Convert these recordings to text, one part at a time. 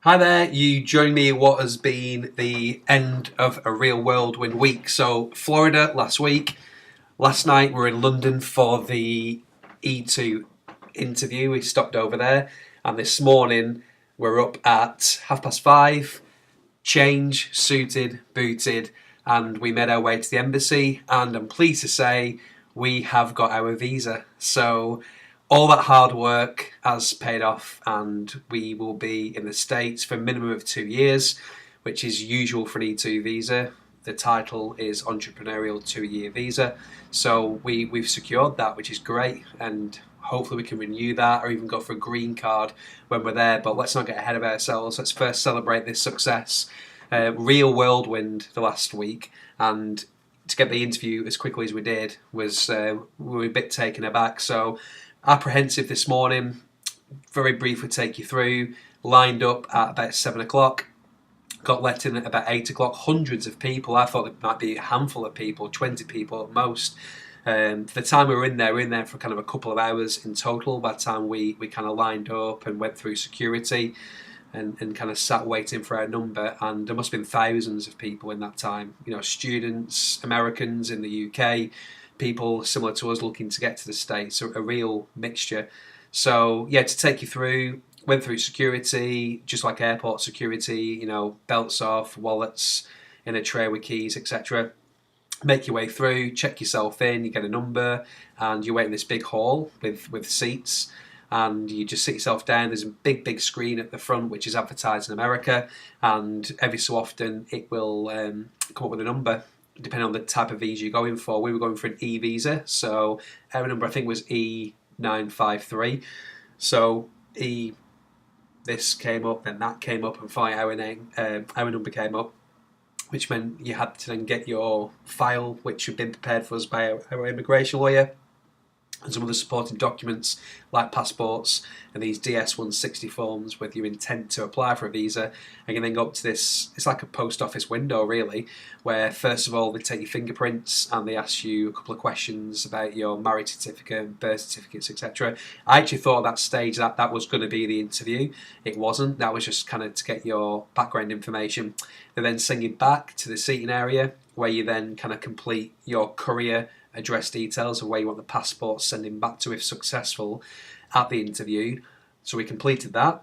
Hi there, you join me in what has been the end of a real whirlwind week. So, Florida last week, last night we were in London for the E2 interview. We stopped over there, and this morning we're up at 5:30, change, suited, booted, and we made our way to the embassy. And I'm pleased to say we have got our visa. So all that hard work has paid off, and we will be in the States for a minimum of 2 years, which is usual for an E2 visa. The title is Entrepreneurial 2-Year Visa. So we've secured that, which is great, and hopefully we can renew that or even go for a green card when we're there. But let's not get ahead of ourselves. Let's first celebrate this success. Real whirlwind the last week, and to get the interview as quickly as we did was we were a bit taken aback. So apprehensive this morning. Very briefly take you through. Lined up at about 7 o'clock. Got let in at about 8 o'clock. Hundreds of people. I thought there might be a handful of people, 20 people at most. For the time we were in there for kind of a couple of hours in total. By the time we kind of lined up and went through security and kind of sat waiting for our number, and there must have been thousands of people in that time. You know, students, Americans in the UK, people similar to us looking to get to the States, a real mixture. So yeah, to take you through, went through security, just like airport security, you know, belts off, wallets in a tray with keys, etc. Make your way through, check yourself in, you get a number, and you wait in this big hall with seats, and you just sit yourself down. There's a big screen at the front which is advertised in America, and every so often it will come up with a number depending on the type of visa you're going for. We were going for an E visa, so our number I think was E953. So E, this came up, then that came up, and finally our number came up, which meant you had to then get your file, which had been prepared for us by our immigration lawyer, and some other supporting documents like passports and these DS-160 forms with your intent to apply for a visa. And you then go up to this, it's like a post office window really, where first of all they take your fingerprints and they ask you a couple of questions about your marriage certificate, birth certificates, etc. I actually thought at that stage that was going to be the interview. It wasn't. That was just kind of to get your background information. They then send you back to the seating area where you then kind of complete your courier address details of where you want the passport sending back to if successful at the interview. So we completed that.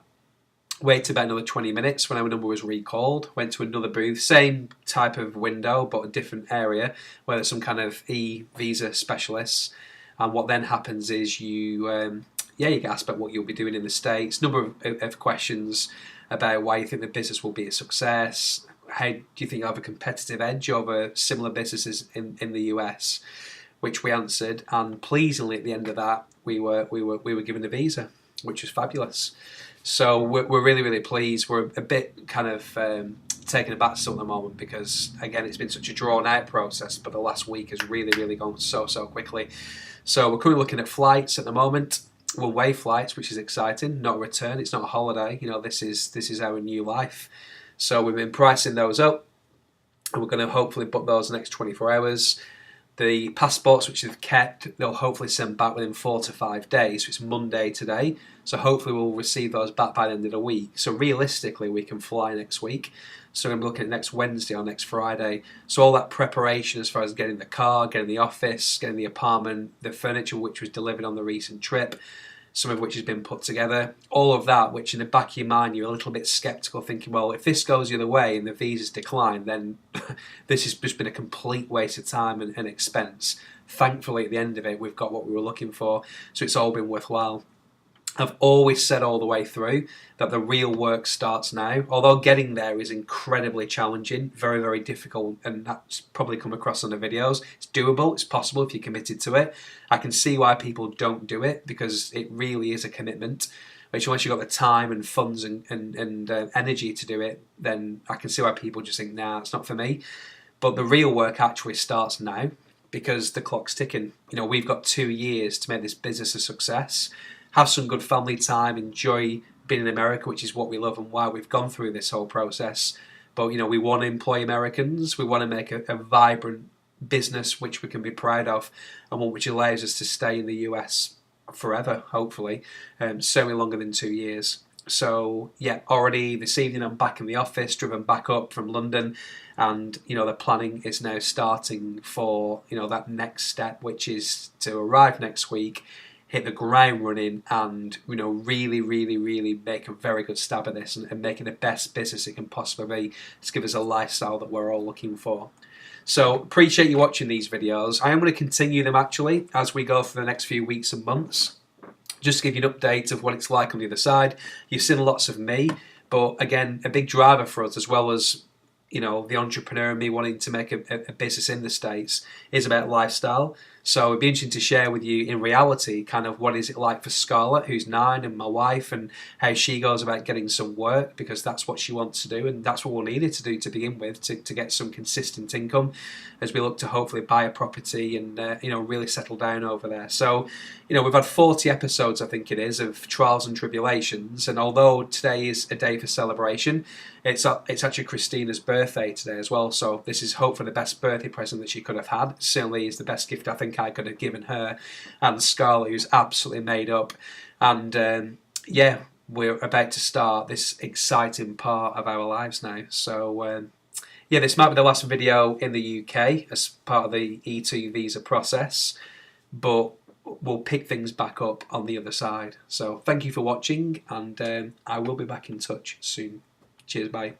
Waited about another 20 minutes when our number was recalled. Went to another booth, same type of window but a different area where there's some kind of e-visa specialists. And what then happens is you get asked about what you'll be doing in the States. Number of questions about why you think the business will be a success. How do you think you'll have a competitive edge over similar businesses in the US? Which we answered, and pleasingly at the end of that, we were given a visa, which was fabulous. So we're really pleased. We're a bit kind of taken aback still at the moment because again it's been such a drawn out process, but the last week has really gone so quickly. So we're currently looking at flights at the moment. One-way flights, which is exciting. Not a return. It's not a holiday. You know, this is our new life. So we've been pricing those up, and we're going to hopefully book those in the next 24 hours. The passports which they've kept, they'll hopefully send back within 4 to 5 days. So it's Monday today. So hopefully we'll receive those back by the end of the week. So realistically, we can fly next week. So I'm looking at next Wednesday or next Friday. So all that preparation as far as getting the car, getting the office, getting the apartment, the furniture which was delivered on the recent trip, some of which has been put together, all of that, which in the back of your mind you're a little bit sceptical, thinking, well, if this goes the other way and the visas decline, then this has just been a complete waste of time and expense. Thankfully, at the end of it, we've got what we were looking for, so it's all been worthwhile. I've always said all the way through that the real work starts now. Although getting there is incredibly challenging, very difficult, and that's probably come across on the videos. It's doable, it's possible if you're committed to it. I can see why people don't do it because it really is a commitment. Which once you've got the time and funds and energy to do it, then I can see why people just think, nah, it's not for me. But the real work actually starts now because the clock's ticking. You know, we've got 2 years to make this business a success. Have some good family time, enjoy being in America, which is what we love and why we've gone through this whole process. But, you know, we want to employ Americans. We want to make a vibrant business which we can be proud of and one which allows us to stay in the US forever, hopefully, certainly longer than 2 years. So yeah, already this evening I'm back in the office, driven back up from London, and the planning is now starting for that next step, which is to arrive next week, hit the ground running, and really, really, really make a very good stab at this, and making the best business it can possibly be to give us a lifestyle that we're all looking for. So appreciate you watching these videos. I am going to continue them actually as we go for the next few weeks and months, just to give you an update of what it's like on the other side. You've seen lots of me, but again, a big driver for us, as well as the entrepreneur and me wanting to make a business in the States, is about lifestyle. So it'd be interesting to share with you in reality kind of what is it like for Scarlett, who's 9, and my wife, and how she goes about getting some work, because that's what she wants to do, and that's what we'll need her to do to begin with, to get some consistent income as we look to hopefully buy a property and really settle down over there. So we've had 40 episodes, I think it is, of trials and tribulations, and although today is a day for celebration, it's actually Christina's birthday today as well, so this is hopefully the best birthday present that she could have had. It certainly is the best gift I think I could have given her and Scarlett, who's absolutely made up. And yeah, we're about to start this exciting part of our lives now. So yeah, this might be the last video in the UK as part of the E2 visa process, but we'll pick things back up on the other side. So thank you for watching, and I will be back in touch soon. Cheers, bye.